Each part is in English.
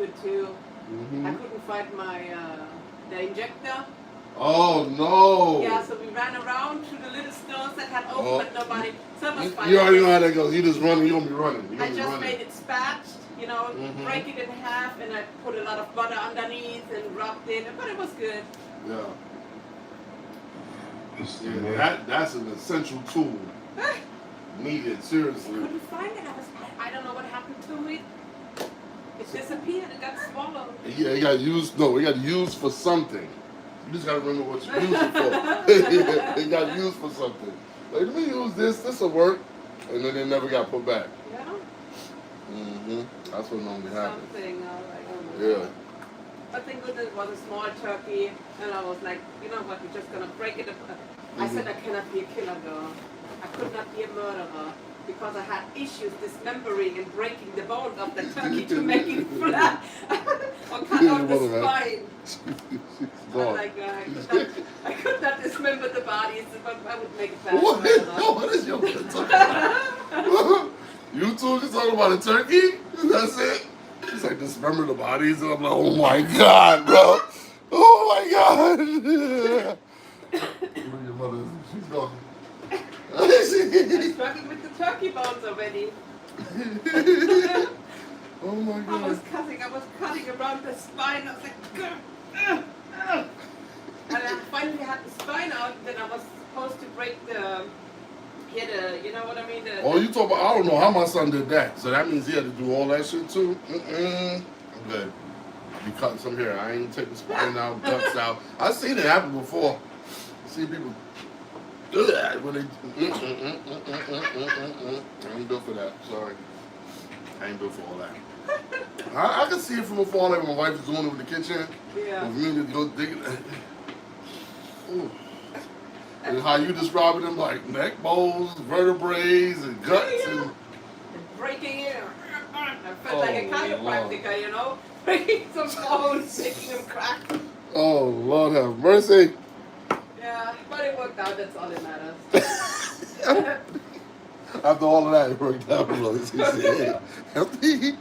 good too. I couldn't find my the injector. Oh no! Yeah, so we ran around to the little stores that had open, but nobody. So much fun. You already know how that goes. You just running. You gonna be running. I just made it spatched, you know, break it in half, and I put a lot of butter underneath and rubbed it, but it was good. Yeah. That's an essential tool. Needed, seriously. I couldn't find it. I don't know what happened to it. It disappeared. It got swallowed. Yeah, it got used. No, it got used for something. You just gotta remember what you used it for. It got used for something. Like, let me use this. This will work, and then it never got put back. Yeah. That's what normally happens. Something. Like, oh my Yeah. God. But thank goodness it was a small turkey, and I was like, you know what, we're just gonna break it up. I said I cannot be a killer girl. I could not be a murderer because I had issues dismembering and breaking the bones of the turkey to make it flat or cut off the spine. I'm like, I could not dismember the bodies, but I would make it bad. What is your You two just talking about a turkey? That's it? It's like dismember the bodies, and I'm like, oh my God, bro. Oh my God. Look at your mother. She's gone. I'm struggling with the turkey bones already. Oh my God. I was cutting around the spine. I was like, and I finally had the spine out. Then I was supposed to break you know what I mean? You talk about, I don't know how my son did that. So that means he had to do all that shit too? I'm good. You cutting some hair. I ain't taking spine out, guts out. I've seen it happen before. I see people do that when they. I ain't built for that. Sorry. I ain't built for all that. I can see it from afar, like when my wife is doing it with the kitchen. Yeah. With me to go dig it. Ooh. And how you describing them, like neck bones, vertebrae, and guts, and breaking it. I felt like a chiropractor, you know, breaking some bones, making them crack. Oh Lord, have mercy. Yeah, but it worked out. That's all that matters. After all of that, it worked out. Healthy.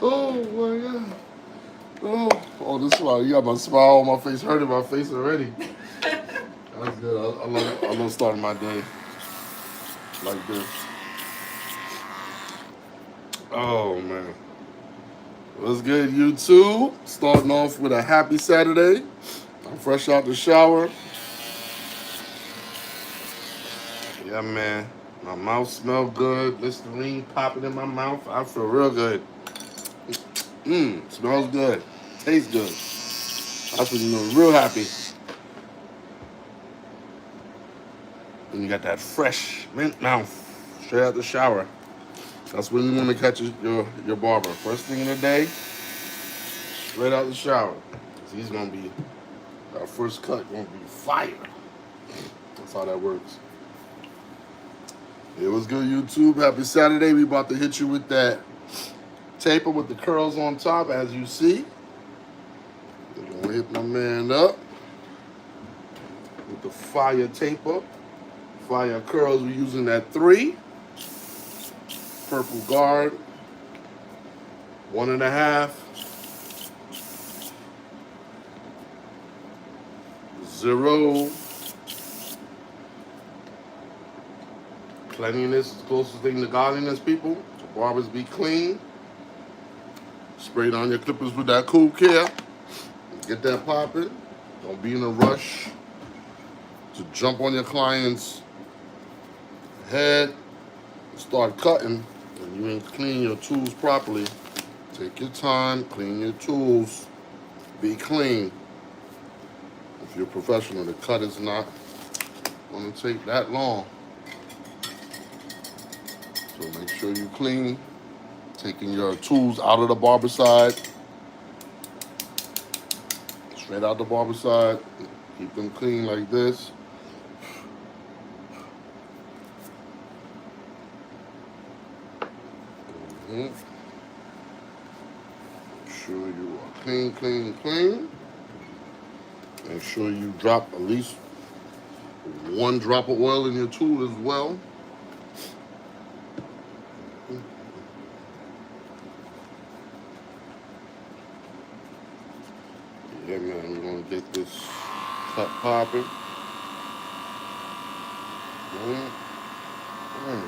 Oh my God. Oh, this smile. You got my smile on my face, hurting my face already. That's good. I love starting my day like this. Oh man. What's good, YouTube? Starting off with a happy Saturday. I'm fresh out the shower. Yeah, man. My mouth smells good. Listerine popping in my mouth. I feel real good. Smells good. Tastes good. That's when you know real happy. And you got that fresh mint mouth straight out the shower. That's when you want to catch your barber. First thing in the day, straight out the shower. He's going to be, our first cut going to be fire. That's how that works. It was good, YouTube. Happy Saturday. We about to hit you with that taper with the curls on top, as you see. We're going to hit my man up with the fire taper. Fire curls, we're using that 3. Purple guard. 1.5. 0. Cleanliness is the closest thing to godliness, people. So barbers be clean. Spray down your clippers with that cool care. Get that popping. Don't be in a rush to jump on your client's head and start cutting and you ain't clean your tools properly. Take your time, clean your tools, be clean. If you're a professional, the cut is not going to take that long. So make sure you clean, taking your tools out of the barber side, straight out the barber side, keep them clean like this. Make sure you are clean. Make sure you drop at least 1 drop of oil in your tool as well. Yeah, man, we're gonna get this cut popping. Mm, mm.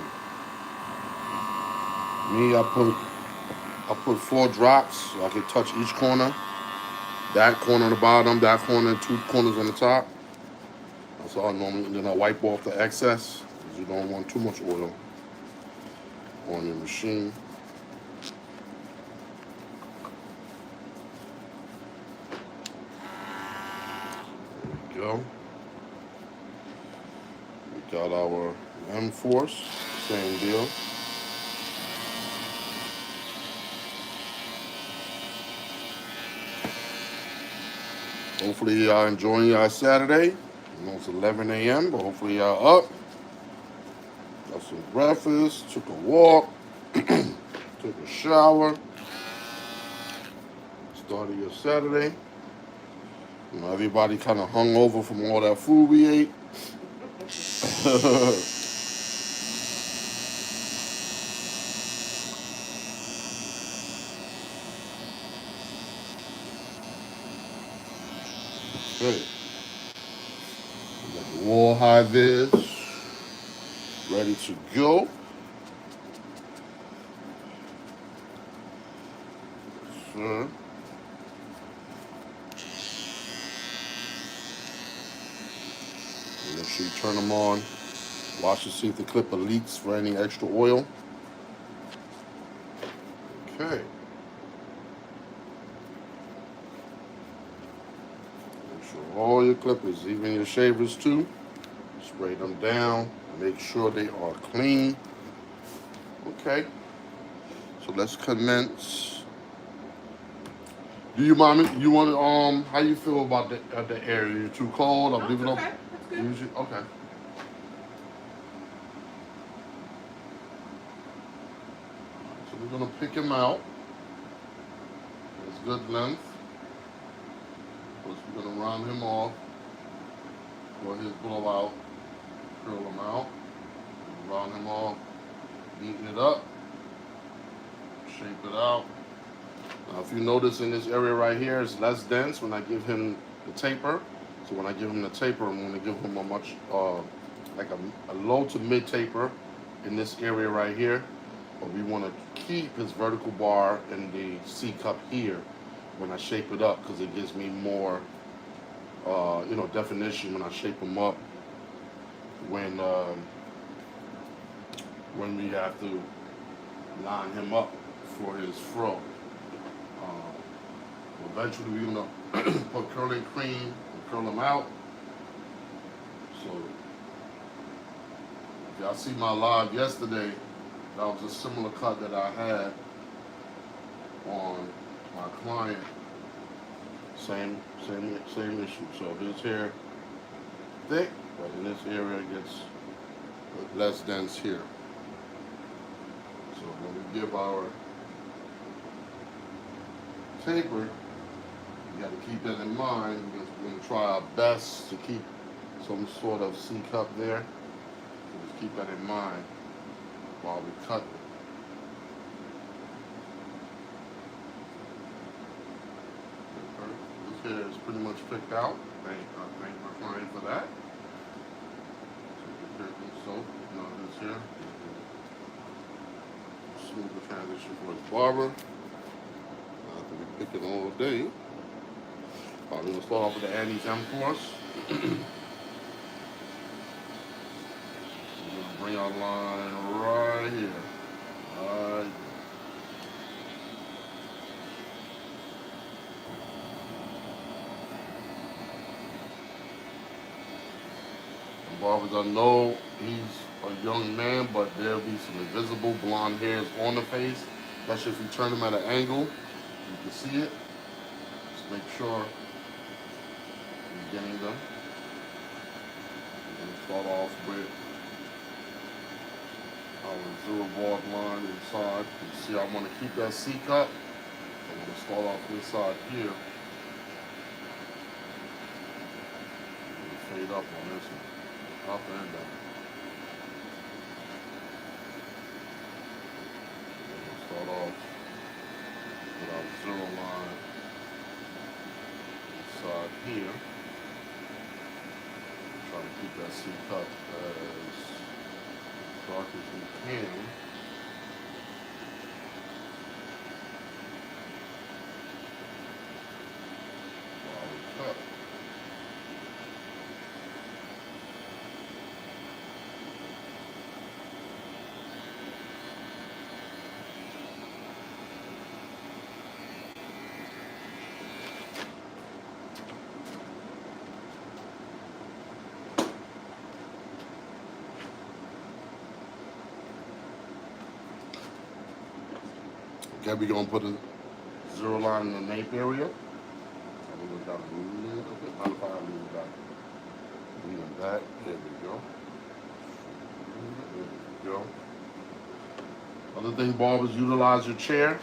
Me, I put 4 drops so I can touch each corner. That corner on the bottom, that corner, and 2 corners on the top. That's all I normally. Then I wipe off the excess because you don't want too much oil on your machine. There we go. We got our M-Force, same deal. Hopefully y'all enjoying y'all Saturday. I know it's 11 a.m., but hopefully y'all up. Got some breakfast, took a walk, took a shower, started your Saturday. You know, everybody kind of hung over from all that food we ate. Okay. Got the wall high vis ready to go. Sure. Make sure you turn them on. Watch to see if the clipper leaks for any extra oil. Okay. Make sure all your clippers, even your shavers too, spray them down. Make sure they are clean. Okay. So let's commence. Do you mind me? You want to, how you feel about the area? You too cold? I'll leave it up. Okay, that's good. Usually, okay. So we're gonna pick him out. It's good length. First, we're gonna round him off for his blowout. Curl him out. Round him off. Neaten it up. Shape it out. Now, if you notice in this area right here, it's less dense when I give him the taper. So when I give him the taper, I'm going to give him a much, like a low to mid taper in this area right here. But we want to keep his vertical bar in the C cup here when I shape it up because it gives me more, definition when I shape him up when we have to line him up for his fro. Eventually we're gonna put curling cream and curl them out. So if y'all see my live yesterday, that was a similar cut that I had on my client. Same issue. So his hair thick, but in this area it gets less dense here. So when we give our taper, you got to keep that in mind because we're going to try our best to keep some sort of C cup there. So just keep that in mind while we cut it. This hair is pretty much picked out. I thank my client for that. So, this here. Smooth the transition for his barber. After we pick it all day. We're going to start off with the Annie's M-Force. We're going to bring our line right here. Right. The barbers, I know he's a young man, but there'll be some invisible blonde hairs on the face. Especially if you turn them at an angle, you can see it. Just make sure you're getting them. We're going to start off with our 0 bar line inside. You see I want to keep that C cup. I'm going to start off this side here. Fade up on this one. Up and down. We're going to start off with our 0 line side here. Try to keep that C cup as dark as we can. While we cut. Okay, we're gonna put a zero line in the nape area. I'm gonna down a little bit. How far lean back? Lean back. There we go. There we go. Other thing, barbers, utilize your chair.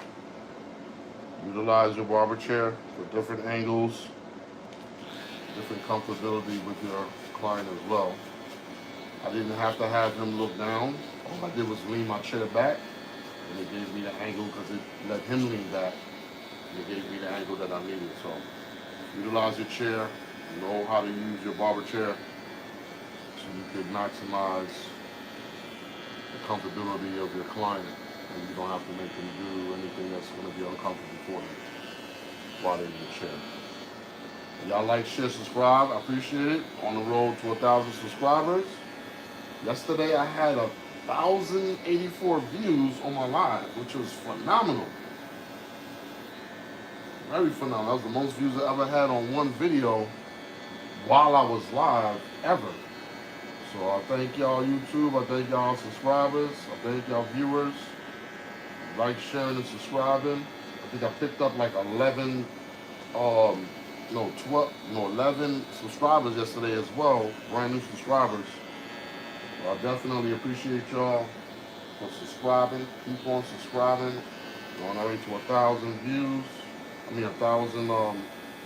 Utilize your barber chair for different angles, different comfortability with your client as well. I didn't have to have him look down. All I did was lean my chair back, and it gave me the angle because it let him lean back. And it gave me the angle that I needed. So utilize your chair. Know how to use your barber chair so you can maximize the comfortability of your client, and you don't have to make them do anything that's going to be uncomfortable for them while they're in the chair. Y'all like, share, subscribe. I appreciate it. On the road to 1,000 subscribers. Yesterday I had 1,084 views on my live, which was phenomenal. Very phenomenal. That was the most views I ever had on one video while I was live ever. So I thank y'all YouTube. I thank y'all subscribers. I thank y'all viewers. Like, sharing, and subscribing. I think I picked up like 11 11 subscribers yesterday as well, brand new subscribers. So I definitely appreciate y'all for subscribing. Keep on subscribing. We're on our way to 1,000 views. 1,000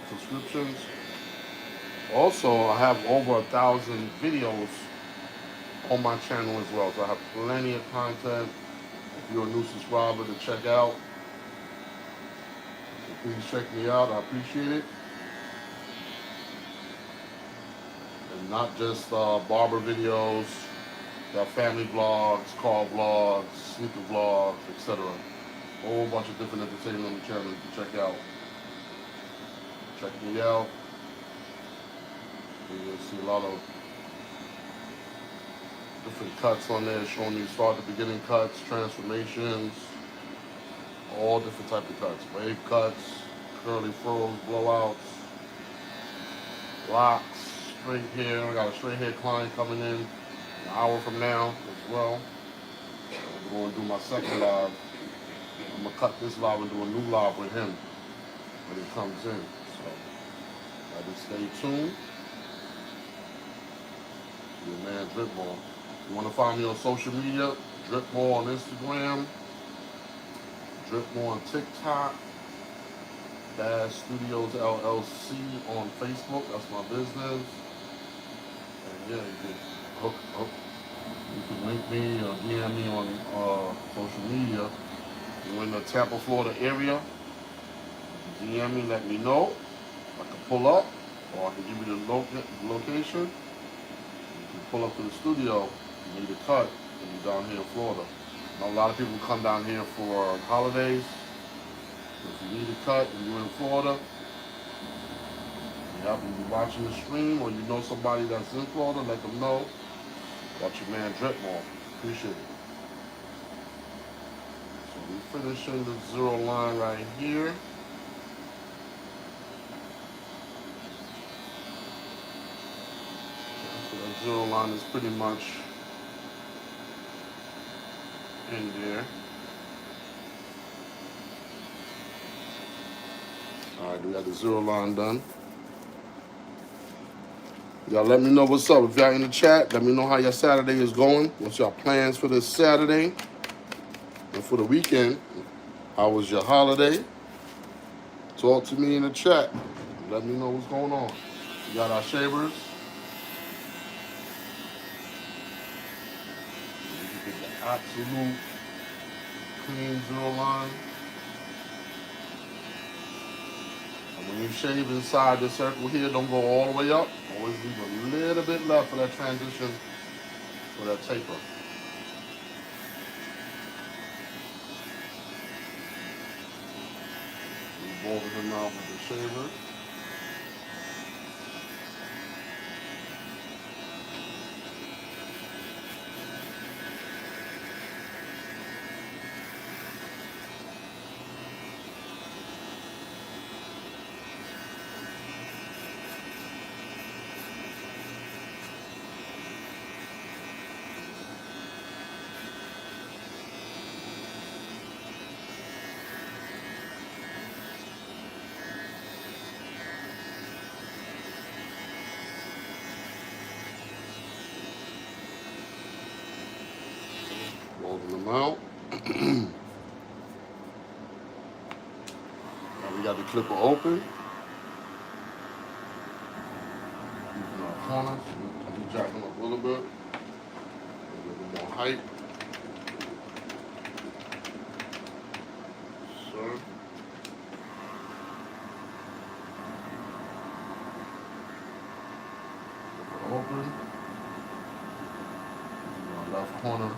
subscriptions. Also, I have over 1,000 videos on my channel as well. So I have plenty of content if you're a new subscriber to check out. So please check me out. I appreciate it. And not just barber videos, got family vlogs, car vlogs, sneaker vlogs, etc. A whole bunch of different entertainment on the channel you can check out. Check me out. You'll see a lot of different cuts on there showing you start to beginning cuts, transformations, all different type of cuts. Wave cuts, curly froze, blowouts, locks, straight hair. I got a straight hair client coming in an hour from now as well. I'm going to do my second live. I'm going to cut this live and do a new live with him when he comes in. So, just stay tuned. Your man DripMoor. You want to find me on social media? DripMoor on Instagram, DripMoor on TikTok, Bass Studios LLC on Facebook. That's my business. And yeah, you can link me or DM me on social media. You're in the Tampa, Florida area. DM me, let me know. I can pull up, or I can give you the location. You can pull up to the studio. You need a cut, and you're down here in Florida. Now, a lot of people come down here for holidays. So if you need a cut and you're in Florida, you happen to be watching the stream, or you know somebody that's in Florida, let them know. Got your man DripMoor. Appreciate it. So we're finishing the zero line right here. So that zero line is pretty much in there. All right, we got the zero line done. Y'all let me know what's up. If y'all in the chat, let me know how your Saturday is going. What's your plans for this Saturday and for the weekend? How was your holiday? Talk to me in the chat. Let me know what's going on. We got our shavers. We can get the absolute clean zero line. And when you shave inside the circle here, don't go all the way up. Always leave a little bit left for that transition, for that taper. Involve him out with the shaver. Rolling them out. Now we got the clipper open. Using our corners, we jack them up a little bit. A little bit more height. Sir. Clipper open. Using our left corner.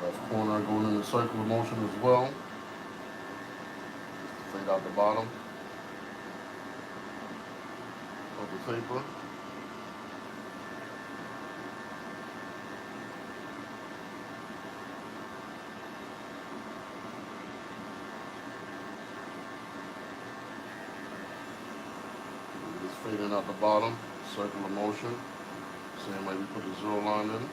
Left corner going in the circular motion as well. Fade out the bottom of the taper. Just fading out the bottom, circular motion. Same way we put the zero line in.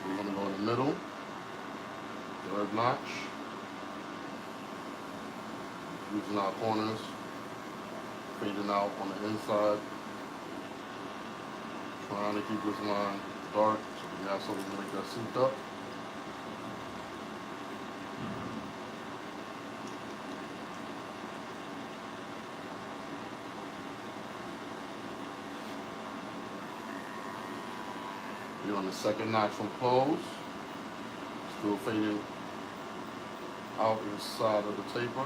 We're going to go in the middle, third notch, using our corners, fading out on the inside, trying to keep this line dark so we have something to make that seat up. We're on the second notch from close, still fading out inside of the taper.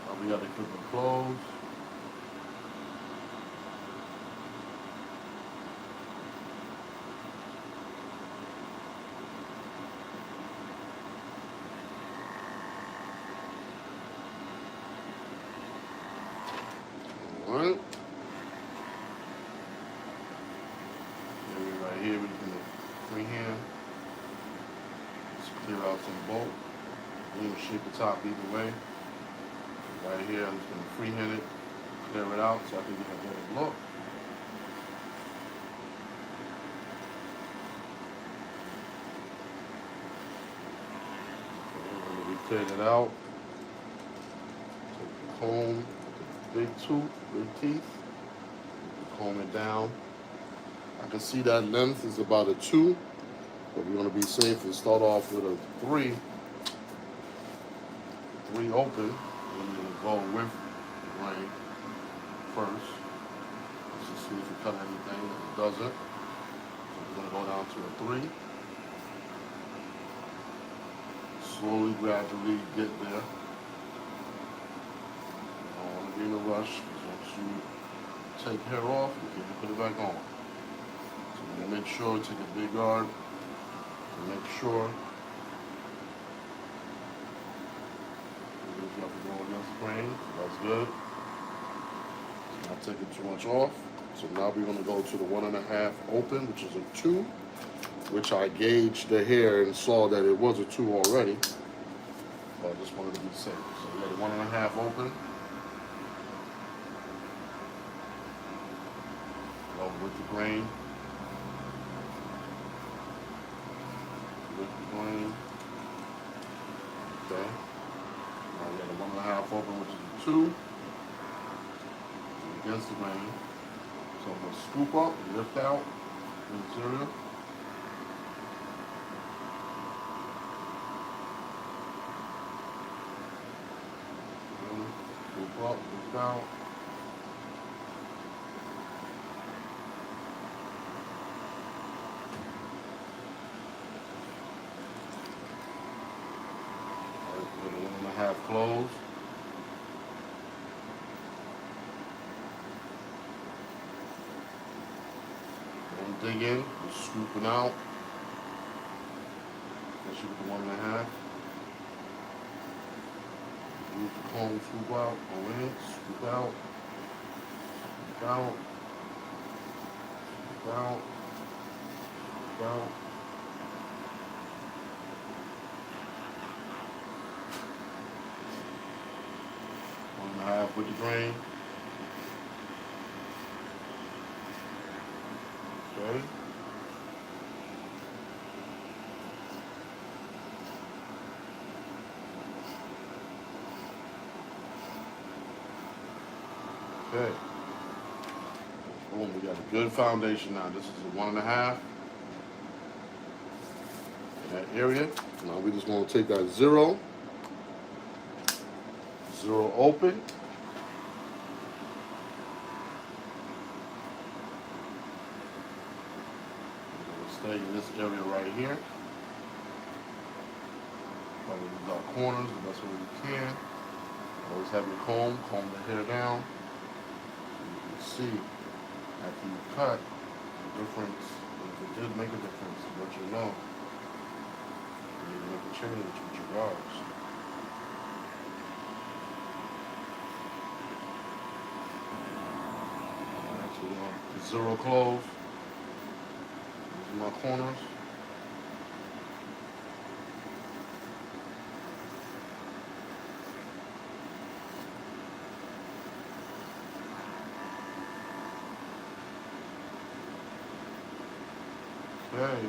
Now we got the clipper closed. Alright. Right here we can freehand. Just clear out some bulk. You can shape the top either way. Right here I'm just going to freehand it, clear it out so I can get a better look. We cleared it out. Take the comb. Big tooth, big teeth, comb it down. I can see that length is about a 2, but we're going to be safe and start off with a 3. 3 open, and we're going to go with grain first. Let's just see if it cut anything. It doesn't. So we're going to go down to a 3. Slowly, gradually get there. Be in a rush, because once you take hair off, you can put it back on. So we're going to make sure, take a big guard, to make sure you have to go against the grain. So that's good. So not taking too much off. So now we're going to go to the 1.5 open, which is a 2, which I gauged the hair and saw that it was a 2 already. But I just wanted to be safe. So we got a 1.5 open. with the grain. With the grain. Okay. Now we got a 1.5 open, which is a 2. Against the grain. So I'm going to scoop up and lift out the material. Scoop up, lift out. Alright, 1.5 close. Dig in, just scooping out. Especially with the 1.5. Use the comb, scoop out, go in, scoop out, scoop out, scoop out, scoop out. One and a half with the grain. Okay. Okay. Boom, we got a good foundation now. This is a 1.5 in that area. Now we just want to take that 0 open. Stay in this area right here. Try to use our corners the best way we can. Always have your comb the hair down. You can see after you cut the difference. If it did make a difference, let you know. You need to make a change with your guards. Alright, so we want the 0 close. These are my corners. Okay.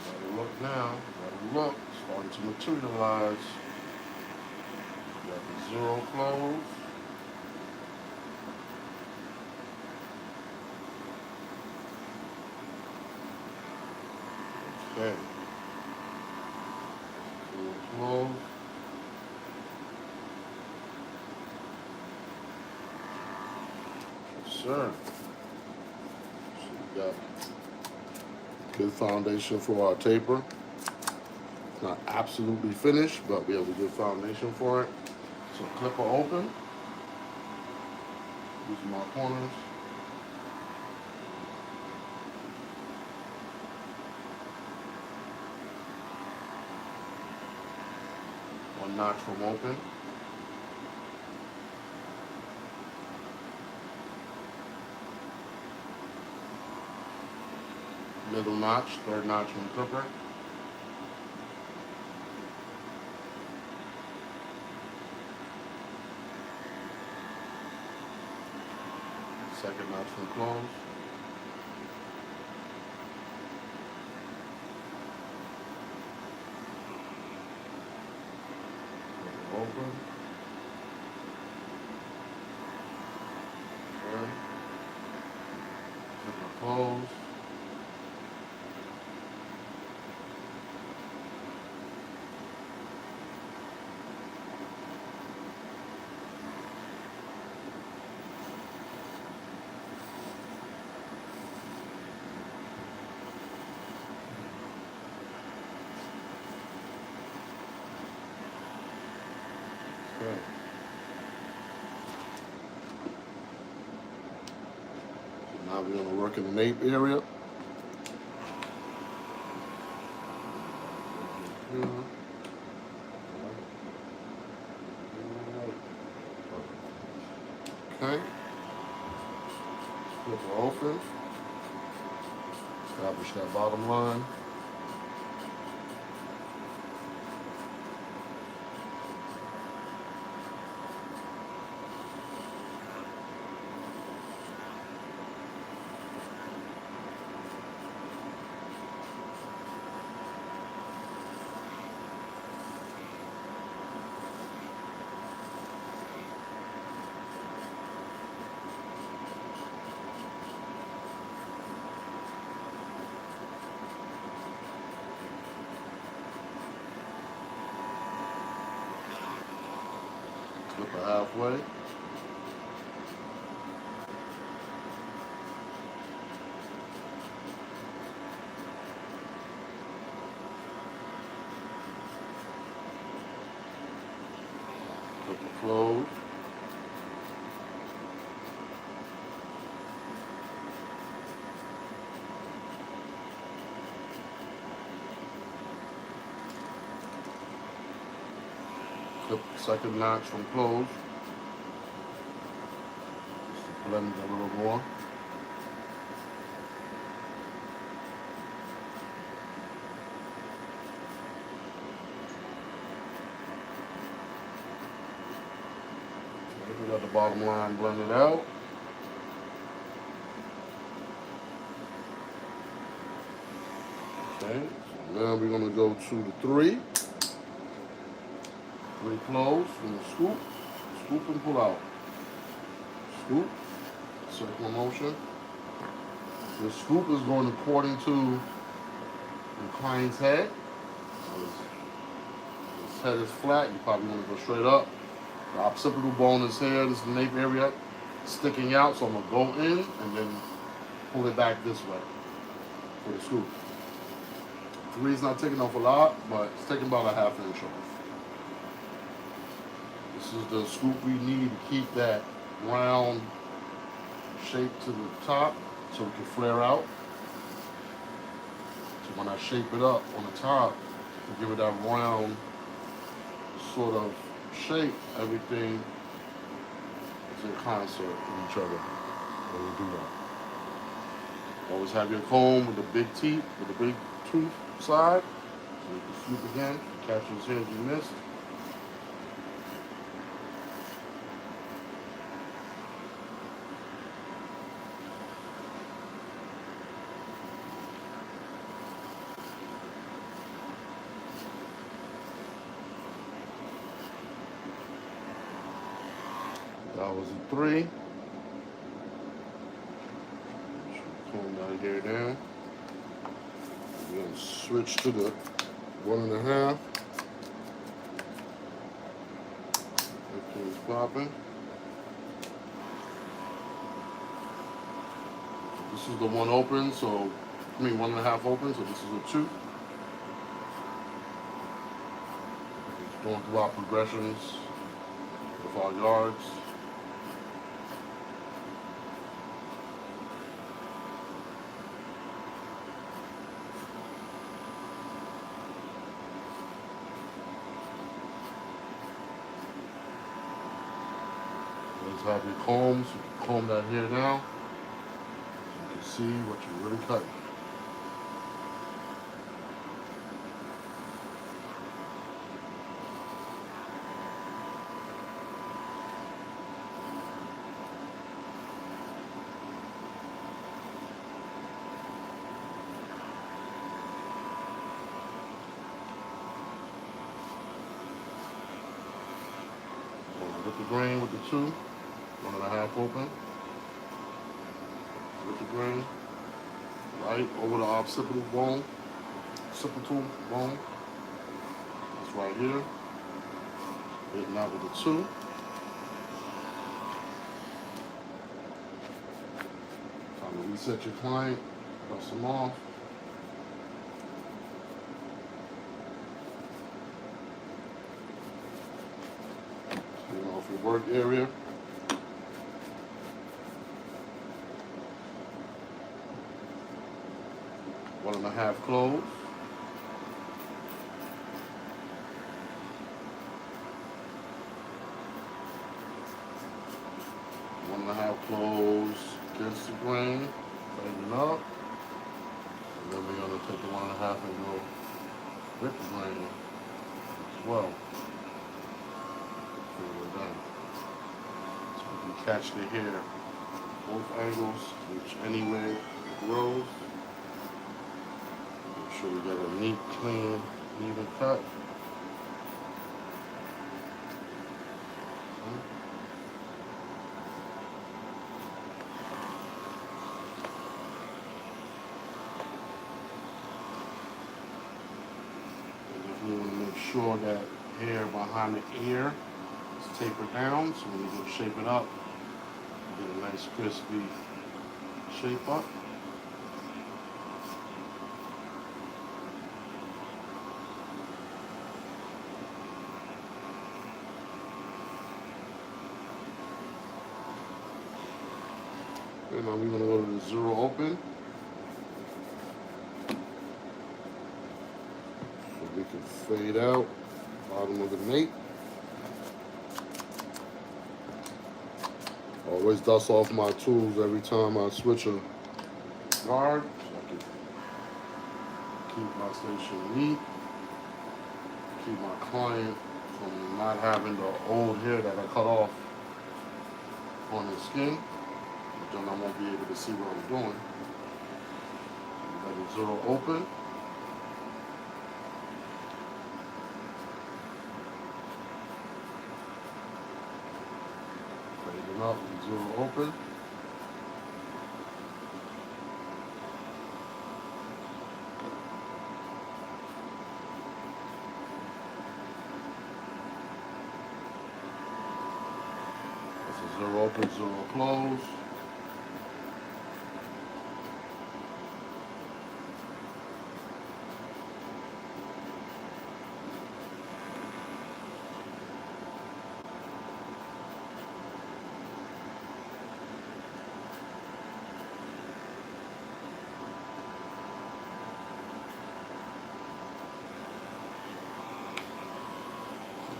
Gotta look now. Gotta look. Starting to materialize. Got the 0 close. Okay. 0 close. Yes, sir. So we got good foundation for our taper. It's not absolutely finished, but we have a good foundation for it. So clipper open. Using my corners. One notch from open. Middle notch, third notch from clipper. Second notch from close. Open. Okay. Clipper close. Okay. So now we're going to work in the nape area. Okay. Flip her open. Establish that bottom line. Clip it halfway. Clip it closed. Clip the second notch from closed. Just blend it a little more. We got the bottom line blended out. Okay, so now we're gonna go to the three. Three close, and scoop, scoop and pull out. Scoop, circular motion. The scoop is going according to the client's head. His head is flat, you probably want to go straight up. The occipital bone is here, this is the nape area sticking out, so I'm gonna go in and then pull it back this way for the scoop. Three is not taking off a lot, but it's taking about a ½ inch off. This is the scoop we need to keep that round shape to the top so it can flare out. So when I shape it up on the top, to give it that round sort of shape, everything is in concert with each other when we do that. Always have your comb with the big teeth, with the big tooth side. So you can scoop again, catch those hairs you missed. That was a three. Comb that hair down. We're gonna switch to the 1.5. Everything's popping. This is the one open, so 1.5 open, so this is a 2. Just going through our progressions of our yards. Let's have your combs. You can comb that hair down. So you can see what you're really cutting. With the grain with the 2, 1.5 open. With the grain, right over the occipital bone, That's right here. Hitting out with the 2. Time to reset your client, press them off. Off your work area. One and a half close. One and a half close against the grain. Tighten up. And then we're going to take the 1.5 and go with the grain as well. So we can catch the hair both angles, which anyway it grows. Make sure we get a neat, clean, even cut. And if you want to make sure that hair behind the ear It's tapered down, so when you go shape it up, you get a nice crispy shape up. And now we're gonna go to the zero open. So we can fade out bottom of the nape. Always dust off my tools every time I switch a guard, so I can keep my station neat, keep my client from not having the old hair that I cut off on his skin. But then I won't be able to see what I'm doing. Let the zero open. Fade it up, zero open. Zero open, zero close.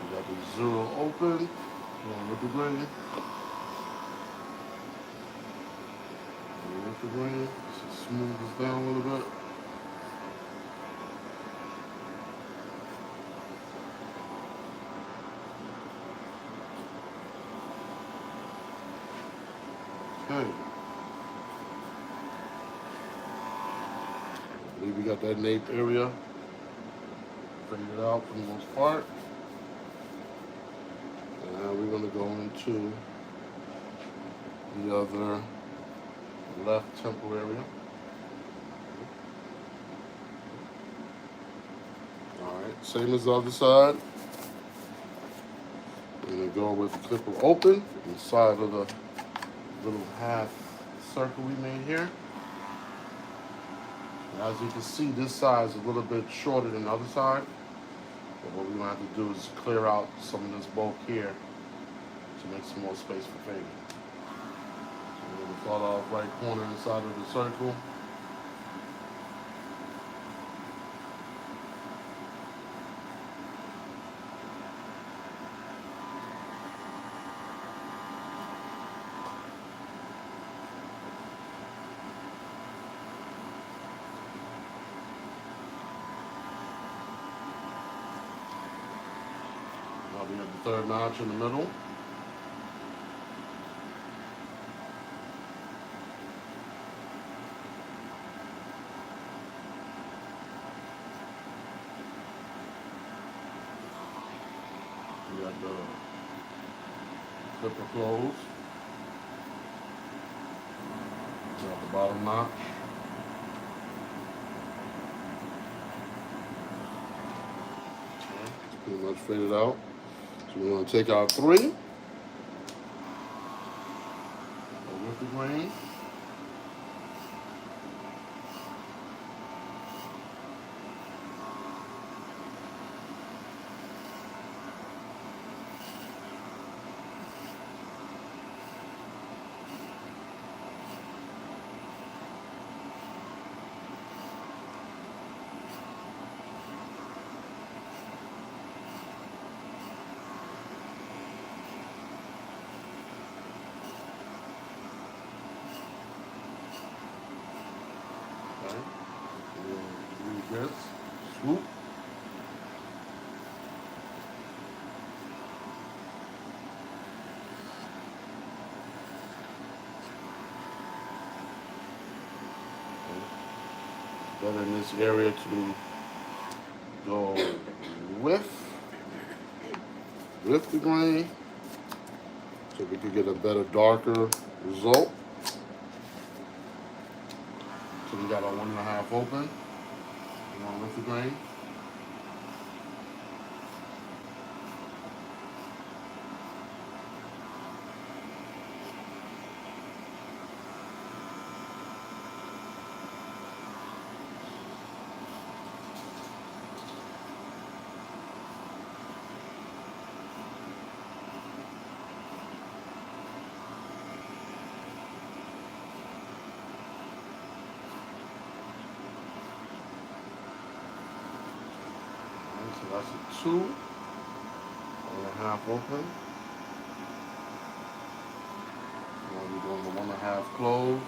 We got the zero open. Going with the green. With the green. Just smooth this down a little bit. Okay. I believe we got that nape area faded out for the most part. And now we're going to go into the other left temple area. Alright, same as the other side. We're going to go with the clipper open inside of the little half circle we made here. And as you can see, this side is a little bit shorter than the other side. But what we're going to have to do is clear out some of this bulk here to make some more space for fading. So we're going to start off right corner inside of the circle. Now we have the third notch in the middle. We got the clipper close. We got the bottom notch. Okay, it's pretty much faded out. So we're going to take our three. Go with the grain. Yes. Swoop. Then in this area to go with the grain so we could get a better, darker result. So we got our 1.5 open. Along with the grain. that's a 2. 1.5 open. Now we're doing the 1.5 close.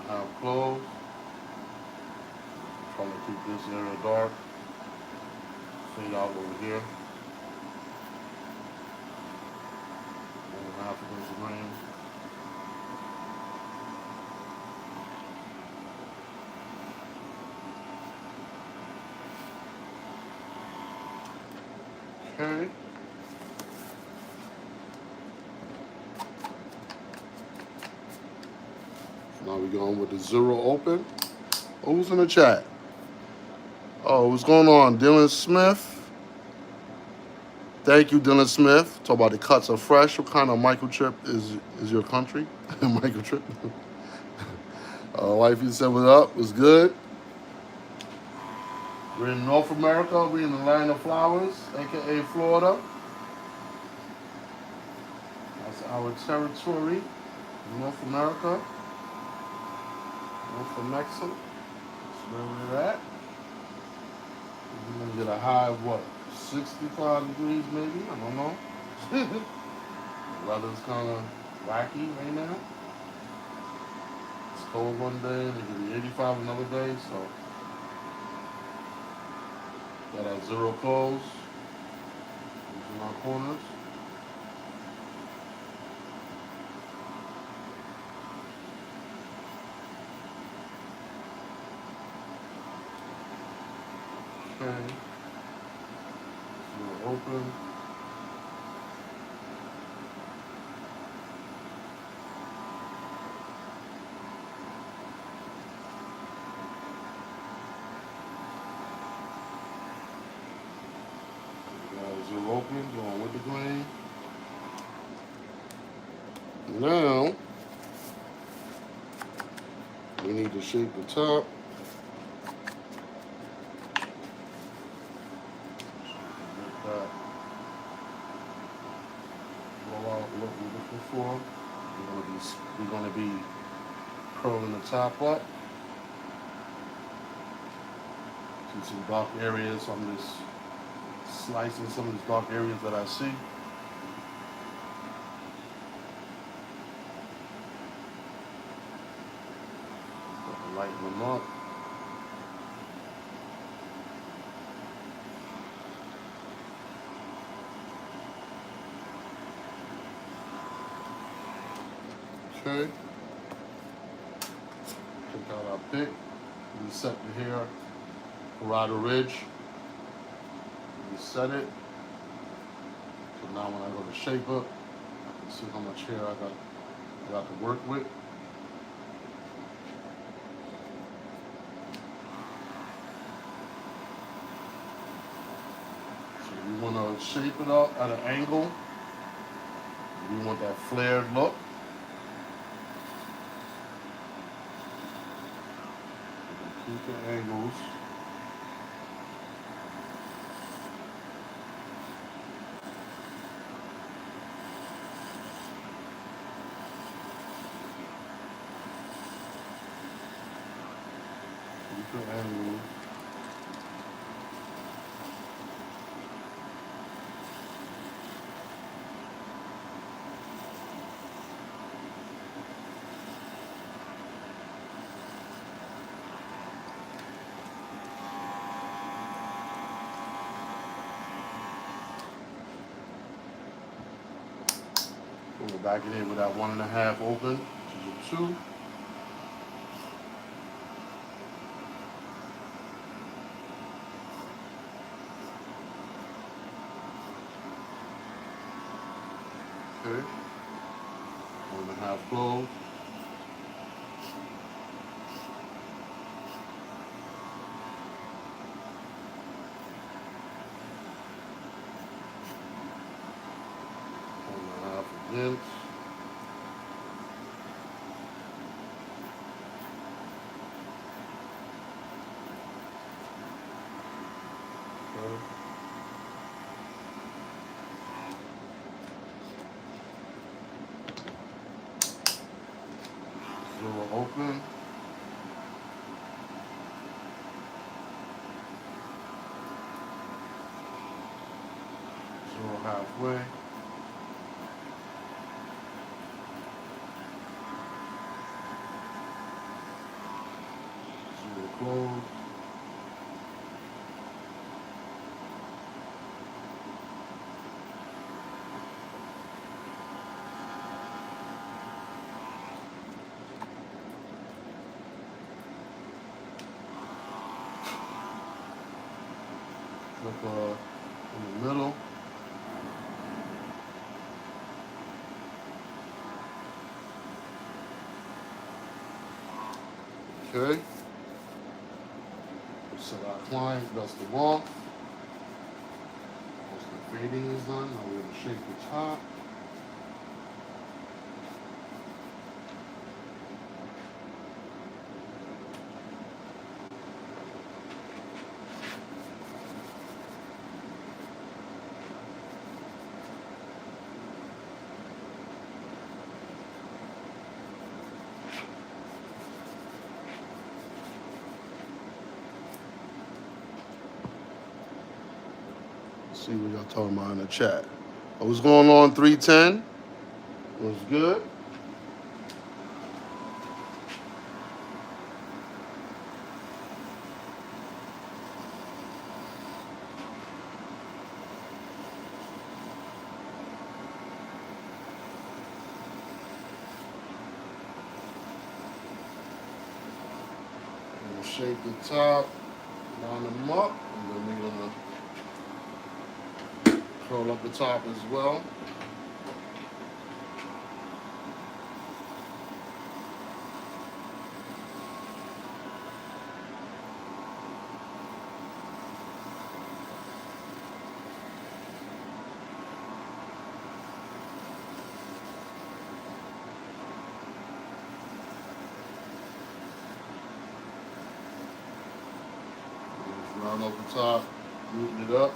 Half close. Trying to keep this area dark. Fade out over here. 1.5 against the grain. Okay. Now we're going with the 0 open. Oh, who's in the chat? Oh, what's going on? Dylan Smith. Thank you, Dylan Smith. Talk about the cuts are fresh. What kind of microchip is your country? Microchip. Wifey said what up. Was good. We're in North America. We're in the land of flowers, aka Florida. That's our territory. North America. North of Mexico. That's where we're at. We're gonna get a high of what? 65 degrees maybe? I don't know. The weather's kind of wacky right now. It's cold one day, and it can be 85 another day, so got our 0 close. Using our corners. Okay. 0 open. Zero open, going with the grain. Now, we need to shape the top. Get that roll out what we're looking for. We're gonna be curling the top up. See some dark areas. I'm just slicing some of these dark areas that I see. Lighten them up. Okay. Take out our pick. Reset the hair. Parada ridge. Reset it. So now when I go to shape up, I can see how much hair I got to work with. We want to shape it up at an angle. We want that flared look. Keep the angles. Keep the angles. We're back in here with that 1.5 open, which is a 2. Okay. 1.5 close. Against. open. Zero halfway. Zero close. Flip in the middle. Okay. Set our client, dust them off. Once the fading is done, now we're going to shape the top. See what y'all talking about in the chat. What's going on, 310? What's good? We'll shape the top, line them up, and then we're gonna curl up the top as well. Just round up the top, neaten it up.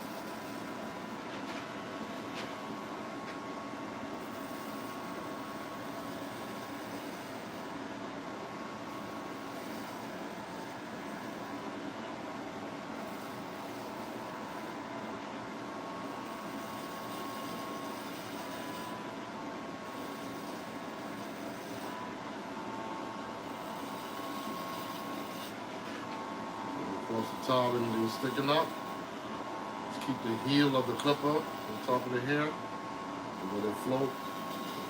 Across the top, anything sticking up. Just keep the heel of the clipper on top of the hair. And let it float,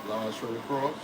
glide straight across.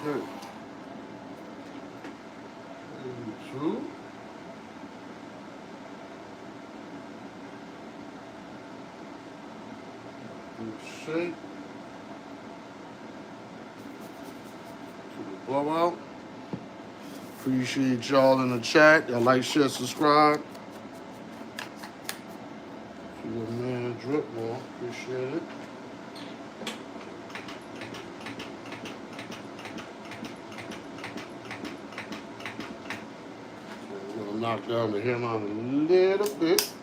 shit. True. Good shape. To the blowout. Appreciate y'all in the chat. Y'all like, share, subscribe. To your man DripMoor. Appreciate it. We're gonna knock down the hairline a little bit.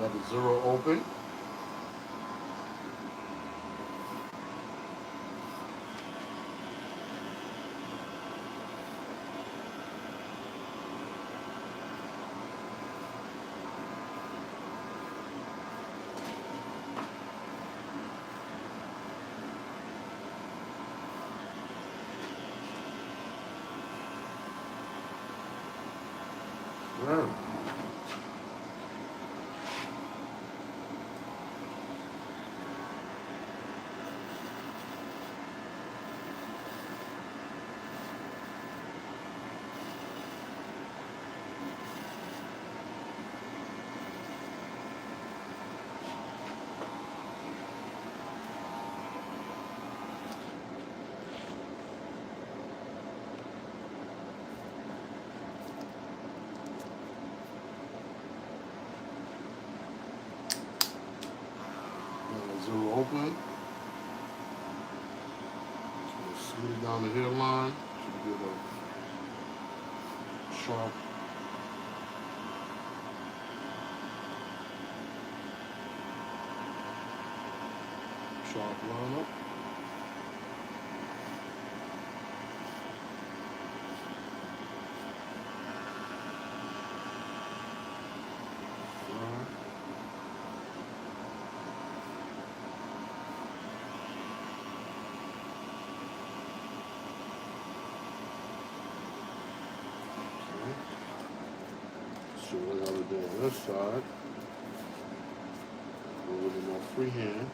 Got the zero open. Wow. Zero open. Smooth down the hairline. Should get a sharp. Sharp line up. So what I would do on this side, a little more freehand.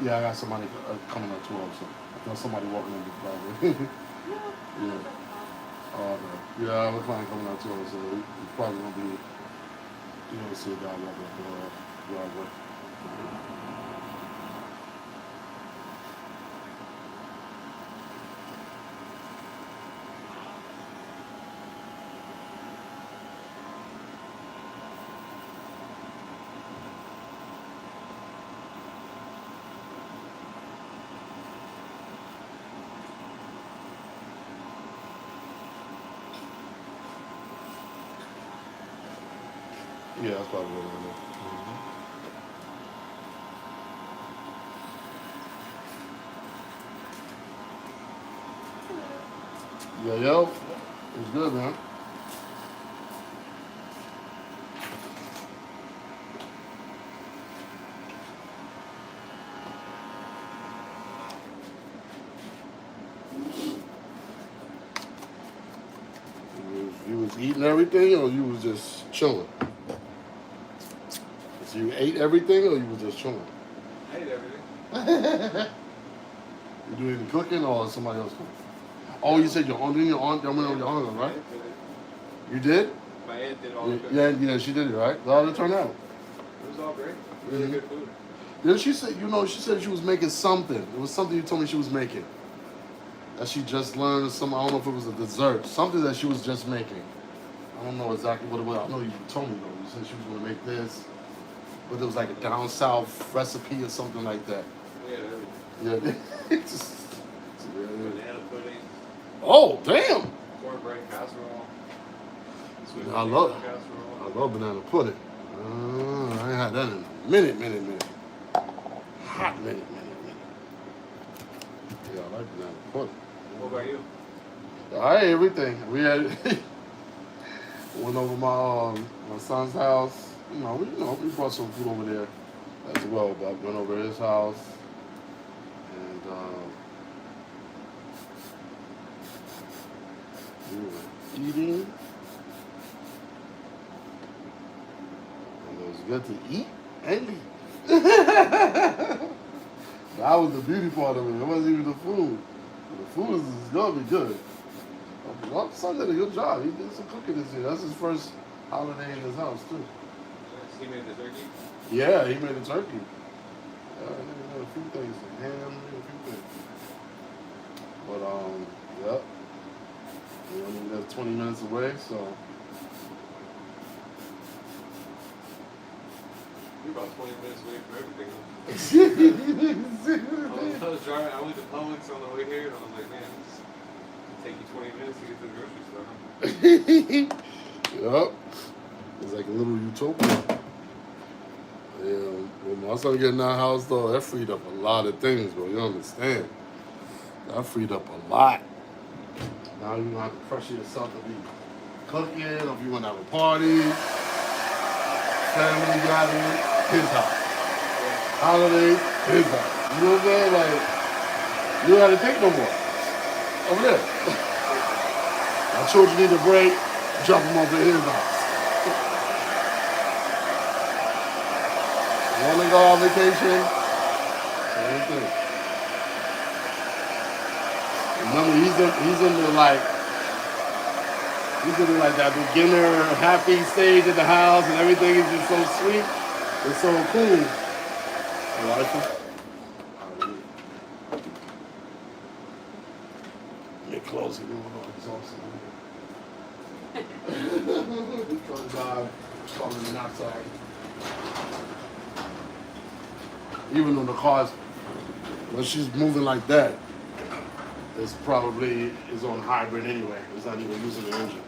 Yeah, I got somebody coming up 12, so I feel somebody walking in the probably. Yeah. Okay. Yeah, I have a client coming out 12, so it's probably gonna be, you know, see a guy walking up the driveway. Yeah, that's probably what I know. Yeah, yo, it's good, man. You was eating everything, or you was just chilling? So you ate everything, or you was just chilling? I ate everything. You do any cooking, or somebody else cooking? Oh, you said your aunt, your aunt, right? You did? My aunt did all the cooking. Yeah, she did it, right? How did it turn out? It was all great. Really good food. Then she said, she said she was making something. It was something you told me she was making. That she just learned some, I don't know if it was a dessert, something that she was just making. I don't know exactly what it was. I know you told me though. You said she was going to make this, but it was like a down south recipe or something like that. We had everything. Yeah. Banana pudding, Oh, damn. cornbread casserole, sweet I potato love casserole. banana pudding. I ain't had that in a minute. Hot minute. Yeah, I like banana pudding. What about you? I ate everything. We had went over my son's house. We brought some food over there as well. But I went over to his house and eating. And it was good to eat and eat. That was the beauty part of it. It wasn't even the food. The food is gonna be good. Well, son did a good job. He did some cooking this year. That's his first holiday in his house too. He made the turkey. Yeah, he made a turkey. He made a few things, some ham, a few things. But yep. We only live 20 minutes away, so You're about 20 minutes away from everything. yep. I was driving. I went to Publix on the way here, and I was like, man, it's take you 20 minutes to get to the grocery store. It's like a little utopia. Yeah, when my son get in that house though, that freed up a lot of things, bro. You understand? That freed up a lot. Now you don't have to pressure yourself to be cooking, or if you want to have a party, family gathering, his house. Holidays, his house. You know what I'm saying? Like, you don't have to take no more. Over there. My children need a break, drop them off at his house. Want to go on vacation? Same thing. Remember, he's in the that beginner happy stage at the house, and everything is just so sweet. It's so cool. You like it? Get close. You know exhausted. Because God calling me outside. Even though the car's, when she's moving like that, it's probably is on hybrid anyway. It's not even using the engine.